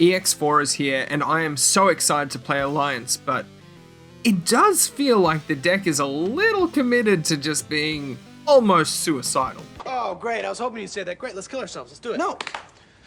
EX4 is here, and I am so excited to play Alliance, but it does feel like the deck is a little committed to just being almost suicidal. Oh, great. I was hoping you'd say that. Great, let's kill ourselves. Let's do it.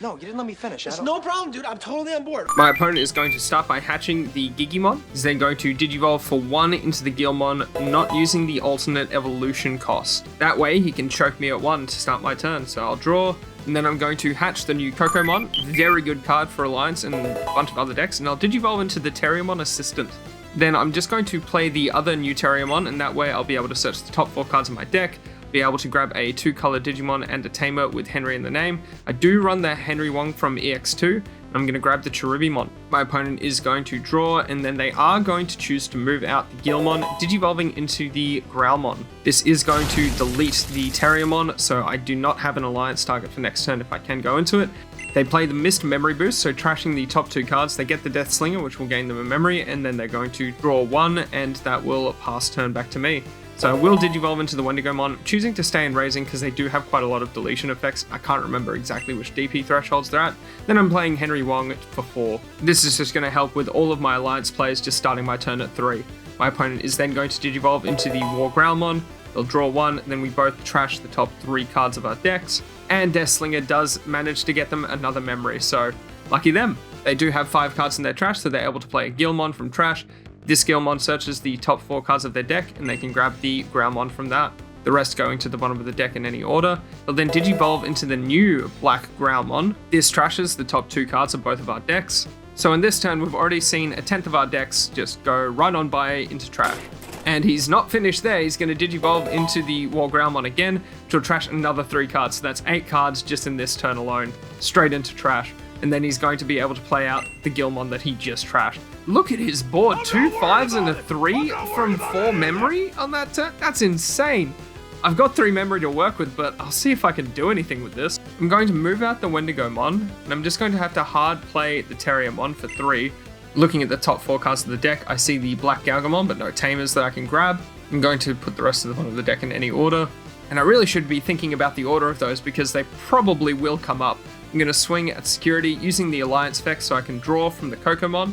No, you didn't let me finish. It's no problem, dude. I'm totally on board. My opponent is going to start by hatching the Gigimon. He's then going to Digivolve for 1 into the Gillmon, not using the alternate evolution cost. That way, he can choke me at 1 to start my turn. So I'll draw, and then I'm going to hatch the new Cocomon. Very good card for Alliance and a bunch of other decks. And I'll Digivolve into the Terriermon Assistant. Then I'm just going to play the other new Terriermon, and that way I'll be able to search the top 4 cards of my deck, be able to grab a 2-color Digimon and a Tamer with Henry in the name. I do run the Henry Wong from EX2, and I'm going to grab the Terriermon. My opponent is going to draw, and then they are going to choose to move out the Gillmon, Digivolving into the Growlmon. This is going to delete the Terriermon, so I do not have an Alliance target for next turn if I can go into it. They play the Missed Memory Boost, so trashing the top 2 cards, they get the Death Slinger, which will gain them a memory, and then they're going to draw 1, and that will pass turn back to me. So I will Digivolve into the Wendigomon, choosing to stay in Raising because they do have quite a lot of deletion effects. I can't remember exactly which DP thresholds they're at. Then I'm playing Henry Wong for 4. This is just going to help with all of my Alliance plays just starting my turn at 3. My opponent is then going to Digivolve into the War Growlmon. They'll draw 1, then we both trash the top 3 cards of our decks. And Death Slinger does manage to get them another memory, so lucky them. They do have 5 cards in their trash, so they're able to play a Gillmon from trash. This Gillmon searches the top 4 cards of their deck, and they can grab the Growlmon from that. The rest going to the bottom of the deck in any order. They'll then Digivolve into the new Black Growlmon. This trashes the top 2 cards of both of our decks. So in this turn, we've already seen a 10th of our decks just go right on by into trash. And he's not finished there, he's going to Digivolve into the War Growlmon again, which will trash another 3 cards. So that's 8 cards just in this turn alone, straight into trash. And then he's going to be able to play out the Gillmon that he just trashed. Look at his board, 2 5s and a 3 from 4 memory on that turn. That's insane. I've got 3 memory to work with, but I'll see if I can do anything with this. I'm going to move out the Wendigomon, and I'm just going to have to hard play the Terriermon for 3. Looking at the top 4 cards of the deck, I see the Black Galgamon, but no Tamers that I can grab. I'm going to put the rest of the bottom of the deck in any order. And I really should be thinking about the order of those because they probably will come up. I'm going to swing at Security using the Alliance effect so I can draw from the Cocomon.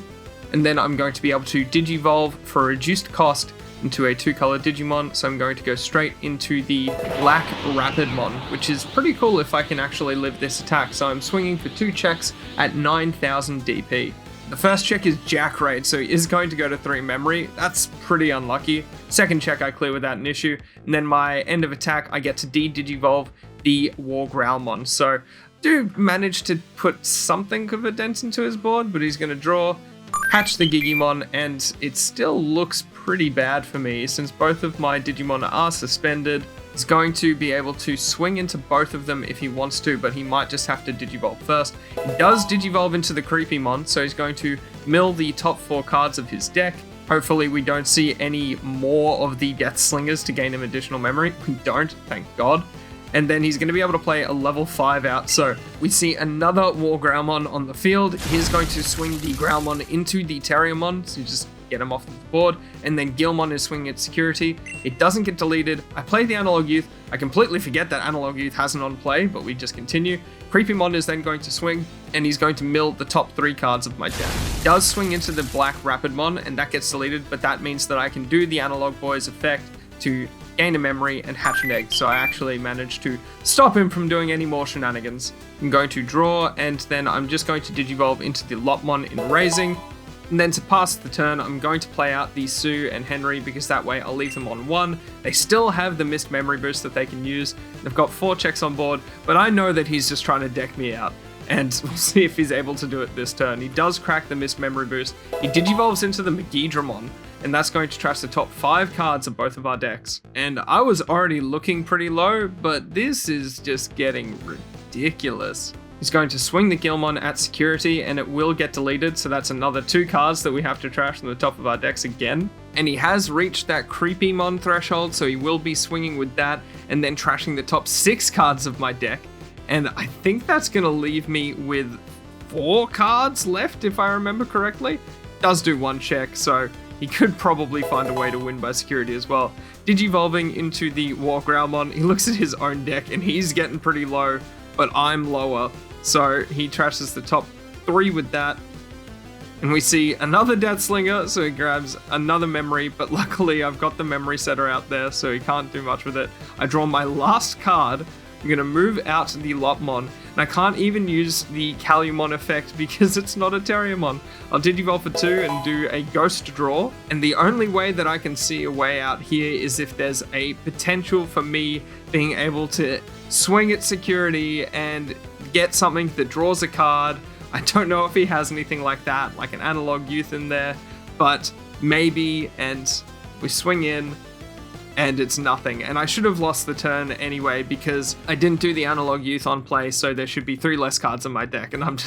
And then I'm going to be able to Digivolve for a reduced cost into a 2-color Digimon. So I'm going to go straight into the Black Rapidmon, which is pretty cool if I can actually live this attack. So I'm swinging for 2 checks at 9,000 DP. The first check is Jack Raid, so he is going to go to 3 memory. That's pretty unlucky. Second check I clear without an issue. And then my end of attack, I get to Digivolve the War Growlmon. So do manage to put something of a dent into his board, but he's going to draw, hatch the Gigimon, and it still looks pretty bad for me since both of my Digimon are suspended. He's going to be able to swing into both of them if he wants to, but he might just have to Digivolve first. He does Digivolve into the Creepymon, so he's going to mill the top 4 cards of his deck. Hopefully we don't see any more of the Death Slingers to gain him additional memory. We don't, thank God. And then he's going to be able to play a level 5 out. So we see another War Growlmon on the field. He's going to swing the Growlmon into the Terriermon, so just get him off the board. And then Gillmon is swinging at Security. It doesn't get deleted. I play the Analog Youth. I completely forget that Analog Youth hasn't on play, but we just continue. Creepymon is then going to swing, and he's going to mill the top 3 cards of my deck. He does swing into the Black Rapidmon, and that gets deleted, but that means that I can do the Analog Boys effect to gain a memory and hatch an egg, so I actually managed to stop him from doing any more shenanigans. I'm going to draw, and then I'm just going to Digivolve into the Lopmon in Raising. And then to pass the turn, I'm going to play out the Sue and Henry because that way I'll leave them on 1. They still have the Missed Memory Boost that they can use. They've got 4 checks on board, but I know that he's just trying to deck me out. And we'll see if he's able to do it this turn. He does crack the Missed Memory Boost. He Digivolves into the Megidramon, and that's going to trash the top 5 cards of both of our decks. And I was already looking pretty low, but this is just getting ridiculous. He's going to swing the Gillmon at Security, and it will get deleted, so that's another 2 cards that we have to trash from the top of our decks again. And he has reached that Creepymon threshold, so he will be swinging with that, and then trashing the top 6 cards of my deck. And I think that's going to leave me with 4 cards left, if I remember correctly. Does do 1 check, so he could probably find a way to win by Security as well. Digivolving into the War Growlmon, he looks at his own deck, and he's getting pretty low, but I'm lower. So he trashes the top 3 with that. And we see another Death Slinger, so he grabs another memory, but luckily I've got the memory setter out there, so he can't do much with it. I draw my last card. I'm going to move out the Lopmon, and I can't even use the Gallantmon effect because it's not a Terriermon. I'll Digivolve for 2 and do a Ghost draw, and the only way that I can see a way out here is if there's a potential for me being able to swing at security and get something that draws a card. I don't know if he has anything like that, like an Analog Youth in there, but maybe, and we swing in, and it's nothing. And I should have lost the turn anyway, because I didn't do the Analog Youth on play, so there should be 3 less cards in my deck, and I'm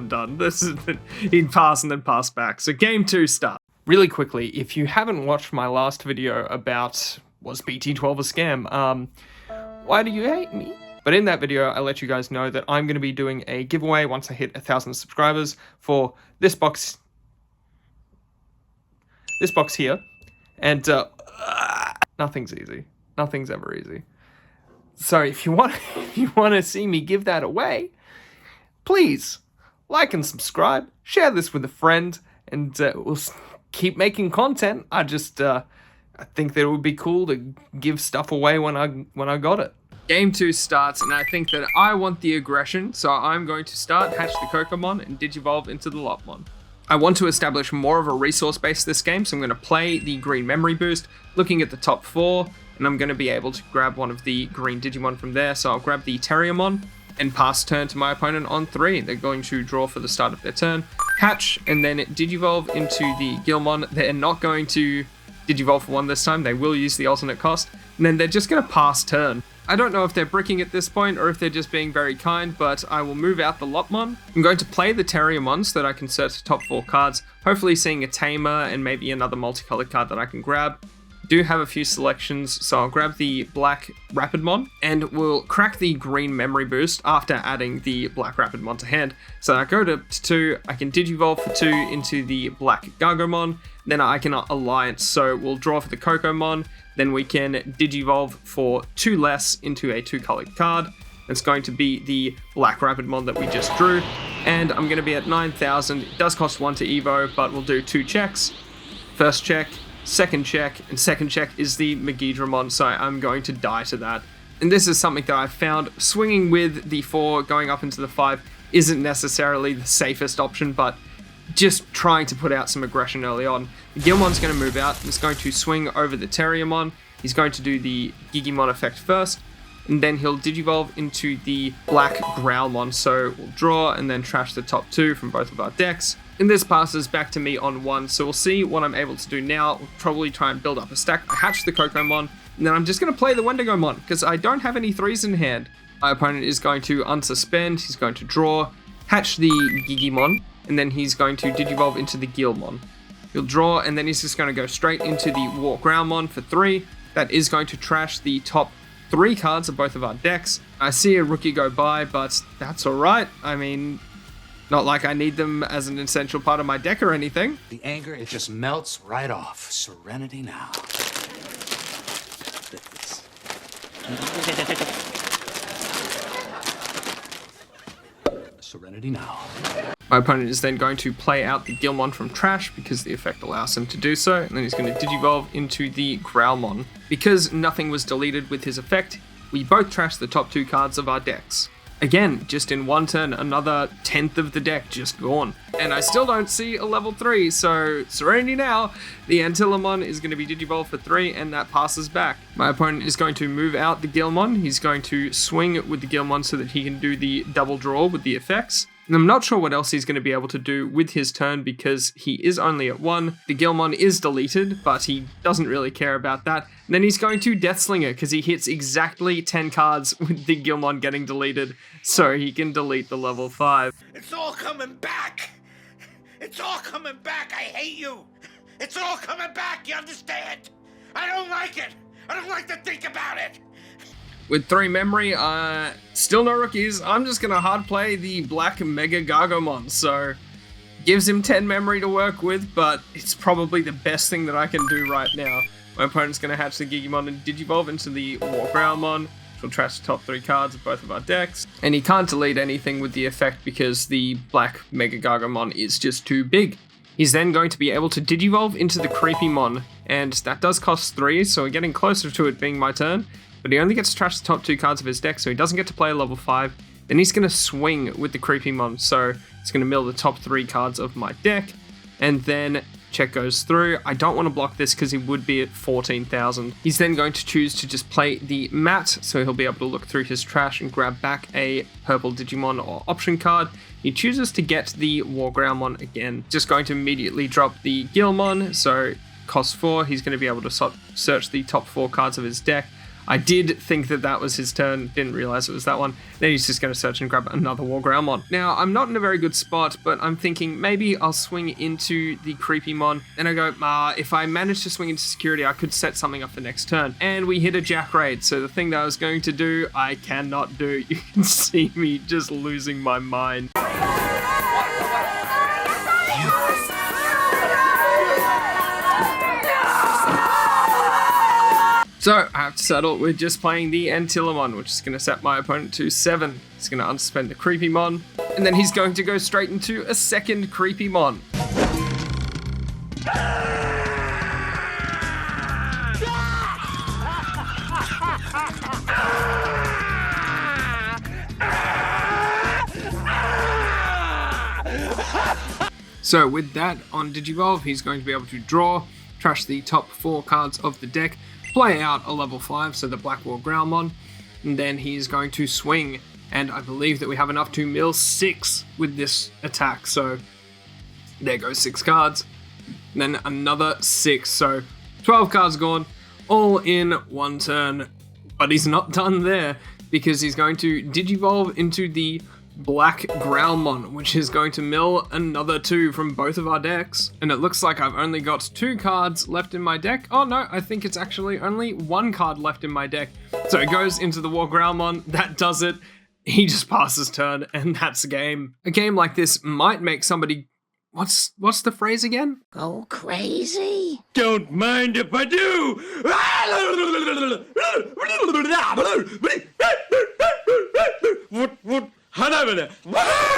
done. This is, he'd pass and then pass back. So game 2 starts. Really quickly, if you haven't watched my last video about, was BT12 a scam? Why do you hate me? But in that video, I let you guys know that I'm going to be doing a giveaway once I hit 1,000 subscribers for this box here. And nothing's easy. Nothing's ever easy. So if you want to see me give that away, please like and subscribe, share this with a friend, and we'll keep making content. I think that it would be cool to give stuff away when I got it. Game 2 starts, and I think that I want the aggression, so I'm going to start, hatch the Cocomon, and Digivolve into the Lopmon. I want to establish more of a resource base this game, so I'm going to play the green memory boost, looking at the top 4, and I'm going to be able to grab one of the green Digimon from there, so I'll grab the Terriermon, and pass turn to my opponent on 3. They're going to draw for the start of their turn, hatch, and then Digivolve into the Gallantmon. They're not going to Digivolve for 1 this time, they will use the alternate cost, and then they're just going to pass turn. I don't know if they're bricking at this point or if they're just being very kind, but I will move out the Lopmon. I'm going to play the Terriermon so that I can search top 4 cards, hopefully seeing a Tamer and maybe another multicolored card that I can grab. Do have a few selections, so I'll grab the black Rapidmon and we'll crack the green memory boost after adding the black Rapidmon to hand. So I go to 2, I can Digivolve for 2 into the black Gargomon, then I can Alliance, so we'll draw for the Cocomon, then we can Digivolve for 2 less into a 2-colored card. It's going to be the black Rapidmon that we just drew, and I'm going to be at 9,000. It does cost 1 to Evo, but we'll do 2 checks. First check, second check, and second check is the Megidramon, so I'm going to die to that. And this is something that I've found, swinging with the 4, going up into the 5, isn't necessarily the safest option, but just trying to put out some aggression early on. The Gallantmon's going to move out, and it's going to swing over the Terriermon. He's going to do the Gigimon effect first, and then he'll Digivolve into the black Growlmon, so we'll draw and then trash the top 2 from both of our decks. And this passes back to me on 1, so we'll see what I'm able to do now. We'll probably try and build up a stack. I hatch the Cocomon, and then I'm just going to play the Wendigomon, because I don't have any 3s in hand. My opponent is going to unsuspend, he's going to draw, hatch the Gigimon, and then he's going to Digivolve into the Gallantmon. He'll draw, and then he's just going to go straight into the War Growlmon for 3. That is going to trash the top 3 cards of both of our decks. I see a rookie go by, but that's alright. I mean, not like I need them as an essential part of my deck or anything. The anger, it just melts right off. Serenity now. Serenity now. My opponent is then going to play out the Gallantmon from trash because the effect allows him to do so, and then he's going to Digivolve into the Growlmon. Because nothing was deleted with his effect, we both trash the top 2 cards of our decks. Again, just in 1 turn, another 10th of the deck just gone. And I still don't see a level 3, so Serenity now. The Antilamon is going to be Digivolve for 3, and that passes back. My opponent is going to move out the Gallantmon. He's going to swing with the Gallantmon so that he can do the double draw with the effects. And I'm not sure what else he's going to be able to do with his turn because he is only at 1. The Gallantmon is deleted, but he doesn't really care about that. And then he's going to Deathslinger because he hits exactly 10 cards with the Gallantmon getting deleted, so he can delete the level 5. It's all coming back! It's all coming back! I hate you! It's all coming back, you understand? I don't like it! I don't like to think about it! With 3 memory, still no rookies. I'm just gonna hard play the black Mega Gargomon, so gives him 10 memory to work with, but it's probably the best thing that I can do right now. My opponent's gonna hatch the Gigimon and Digivolve into the War Growlmon. which will trash the top 3 cards of both of our decks. And he can't delete anything with the effect because the black Mega Gargomon is just too big. He's then going to be able to Digivolve into the Creepymon, and that does cost 3, so we're getting closer to it being my turn. But he only gets to trash the top 2 cards of his deck, so he doesn't get to play a level 5. Then he's going to swing with the Creepymon, so it's going to mill the top 3 cards of my deck. And then check goes through. I don't want to block this because he would be at 14,000. He's then going to choose to just play the mat, so he'll be able to look through his trash and grab back a purple Digimon or option card. He chooses to get the Wargroundmon again. Just going to immediately drop the Gillmon, so cost 4. He's going to be able to search the top 4 cards of his deck. I did think that that was his turn, didn't realize it was that one. Then he's just going to search and grab another Wargroundmon. Now, I'm not in a very good spot, but I'm thinking maybe I'll swing into the Creepymon. Then I go, if I manage to swing into security, I could set something up for next turn. And we hit a Jack Raid, so the thing that I was going to do, I cannot do. You can see me just losing my mind. So I have to settle with just playing the Antillamon, which is going to set my opponent to 7. He's going to unsuspend the Creepymon, and then he's going to go straight into a second Creepymon. So with that on Digivolve, he's going to be able to draw, trash the top 4 cards of the deck, play out a level 5, so the Black Wargroundmon, and then he's going to swing, and I believe that we have enough to mill 6 with this attack, so there goes 6 cards, and then another 6, so 12 cards gone, all in one turn, but he's not done there, because he's going to Digivolve into the Black Growlmon, which is going to mill another 2 from both of our decks. And it looks like I've only got 2 cards left in my deck. Oh no, I think it's actually only 1 card left in my deck. So it goes into the Wargroundmon, that does it. He just passes turn, and that's a game. A game like this might make somebody... What's the phrase again? Go crazy? Don't mind if I do! What?